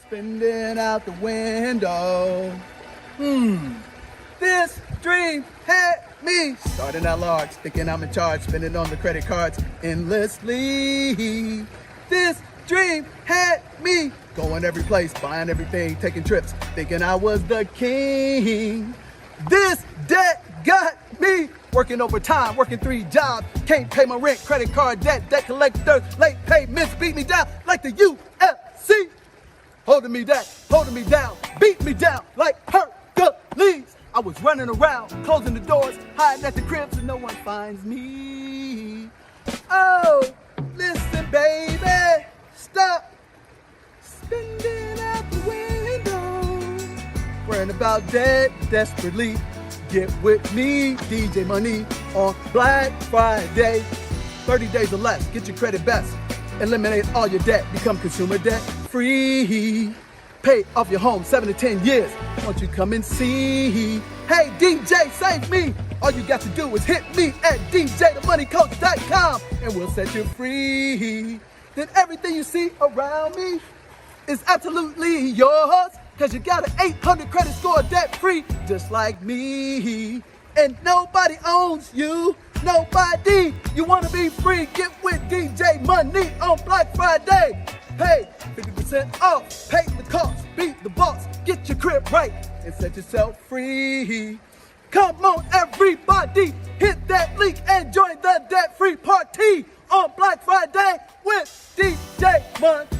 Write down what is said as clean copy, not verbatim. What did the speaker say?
spending out the window. This dream had me starting out large, thinking I'm in charge, spending on the credit cards endlessly. This dream had me going every place, buying everything, taking trips, thinking I was the king. This debt got me working overtime, working 3 jobs, can't pay my rent, credit card debt, debt collectors, late payments beat me down like the UFC. Holding me down, beat me down like Hercules. I was running around, closing the doors, hiding at the crib so no one finds me. Oh, listen, baby, stop spending out the window, worrying about debt desperately. Get with me, DJ Money, on Black Friday. 30 days or less, get your credit best. Eliminate all your debt, become consumer debt free. Pay off your home 7 to 10 years. Won't you come and see? Hey DJ, save me. All you got to do is hit me at djthemoneycoach.com and we'll set you free. Then everything you see around me is absolutely yours, cause you got an 800 credit score debt free, just like me. And nobody owns you, nobody. You wanna be free, get with DJ Money on Black Friday. Pay 50% off, pay the cost, beat the boss, get your crib right, and set yourself free. Come on everybody, hit that link and join the debt-free party on Black Friday with DJ Money.